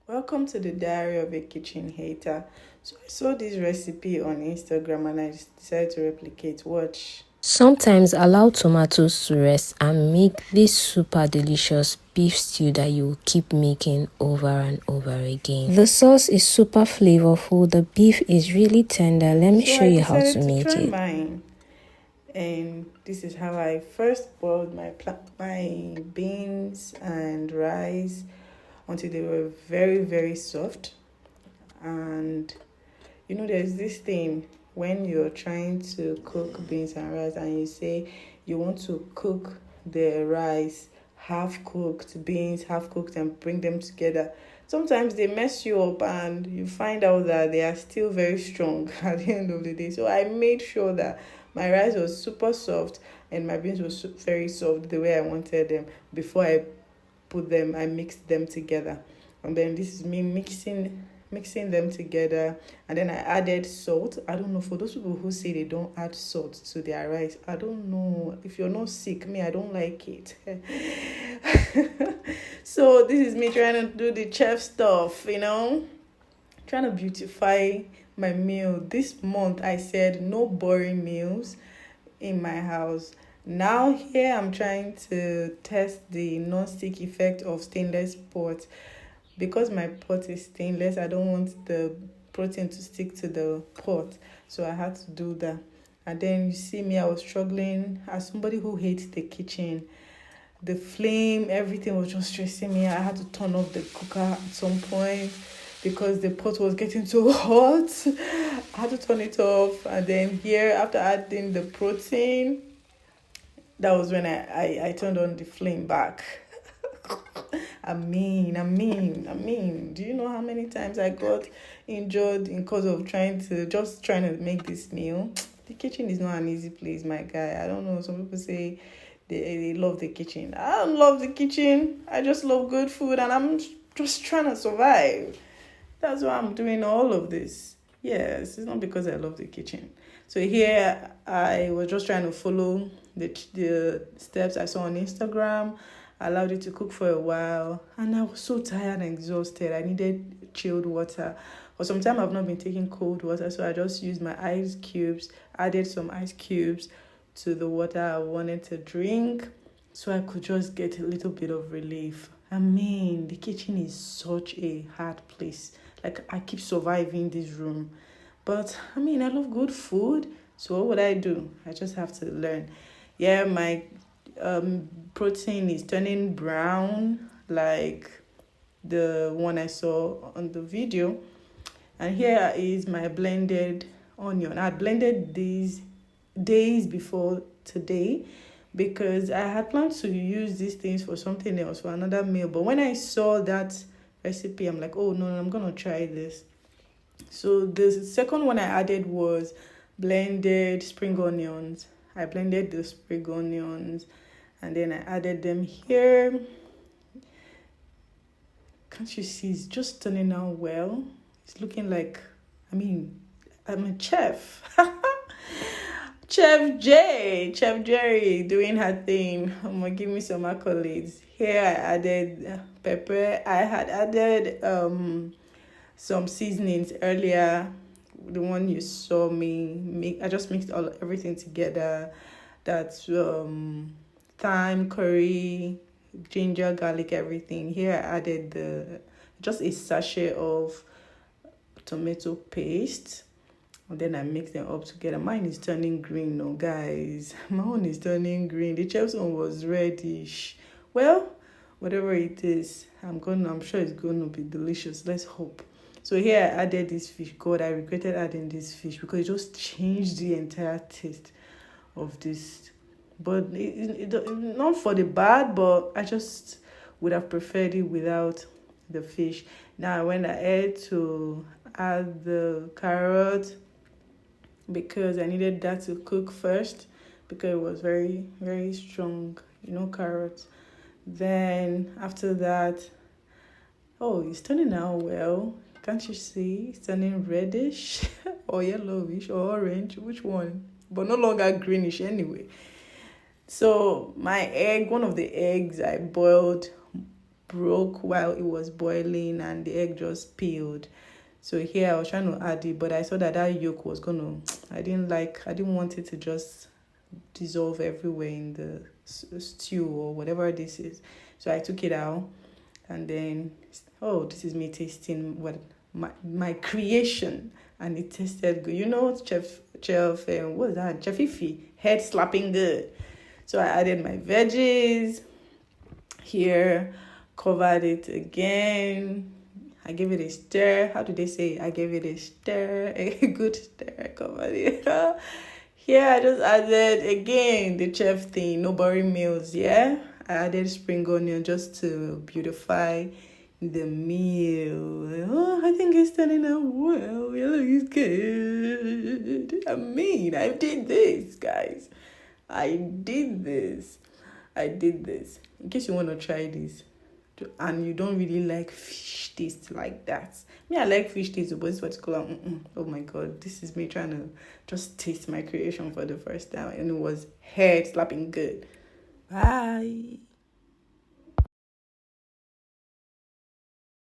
Welcome to the Diary of a Kitchen Hater. So I saw this recipe on Instagram and I decided to replicate. Watch. Sometimes allow tomatoes to rest and make this super delicious beef stew that you will keep making over and over again. The sauce is super flavorful, the beef is really tender. Let me show you how to make it. Mine. And this is how I first boiled my beans and rice until they were very, very soft. And there's this thing when you're trying to cook beans and rice and you say you want to cook the rice half cooked, beans half cooked, and bring them together. Sometimes they mess you up and you find out that they are still very strong at the end of the day. So I made sure that my rice was super soft and my beans were very soft the way I wanted them. Before I mixed them together. And then this is me mixing them together, and then I added salt. I don't know, for those people who say they don't add salt to their rice, I don't know. If you're not sick, me, I don't like it. So this is me trying to do the chef stuff, trying to beautify my meal. This month I said no boring meals in my house. Now here I'm trying to test the non-stick effect of stainless pot. Because my pot is stainless, I don't want the protein to stick to the pot. So I had to do that. And then you see me, I was struggling as somebody who hates the kitchen. The flame, everything was just stressing me. I had to turn off the cooker at some point because the pot was getting so hot. I had to turn it off. And then here, after adding the protein, that was when I turned on the flame back. I mean. Do you know how many times I got injured because of trying to make this meal? The kitchen is not an easy place, my guy. I don't know. Some people say they love the kitchen. I don't love the kitchen. I just love good food and I'm just trying to survive. That's why I'm doing all of this. Yes, it's not because I love the kitchen. So here I was just trying to follow the steps I saw on Instagram. I allowed it to cook for a while and I was so tired and exhausted. I needed chilled water. For some time I've not been taking cold water, so I just used my ice cubes, added some ice cubes to the water I wanted to drink so I could just get a little bit of relief. I mean, the kitchen is such a hard place. Like, I keep surviving this room. But, I love good food. So what would I do? I just have to learn. Yeah, my protein is turning brown like the one I saw on the video. And here is my blended onion. I blended these days before today because I had planned to use these things for something else, for another meal. But when I saw that recipe, I'm like, oh no, I'm gonna try this. So the second one I added was blended spring onions. I blended the spring onions and then I added them here. Can't you see? It's just turning out well. It's looking like, I'm a chef. Chef Jerry doing her thing. Give me some accolades. Here I added pepper. I had added some seasonings earlier. The one you saw me make. I just mixed everything together. That's thyme, curry, ginger, garlic, everything. Here I added just a sachet of tomato paste. And then I mix them up together. Mine is turning green, no guys. My own is turning green. The chef's one was reddish. Well, whatever it is, I'm sure it's going to be delicious. Let's hope. So here I added this fish. God, I regretted adding this fish because it just changed the entire taste of this. But it not for the bad, but I just would have preferred it without the fish. Now I went ahead to add the carrot because I needed that to cook first because it was very, very strong, carrots. Then after that, it's turning out well. Can't you see? It's turning reddish or yellowish or orange. Which one? But no longer greenish anyway. So my one of the eggs I boiled broke while it was boiling and the egg just peeled. So here I was trying to add it, but I saw that yolk was gonna, I didn't want it to just dissolve everywhere in the stew or whatever this is. So I took it out, and then, oh, this is me tasting what my creation, and it tasted good. What's that? Chef Ife, head slapping good. So I added my veggies here, covered it again. I gave it a stir. How do they say? I gave it a stir, a good stir. I covered it. Here I just added again the chef thing, no boring meals. Yeah, I added spring onion just to beautify the meal. Oh, I think it's turning out well. It looks good. I did this, guys. I did this. In case you want to try this, and you don't really like fish taste like that. Me, I like fish taste, but this particular, oh my god, this is me trying to just taste my creation for the first time, and it was head slapping good. Bye.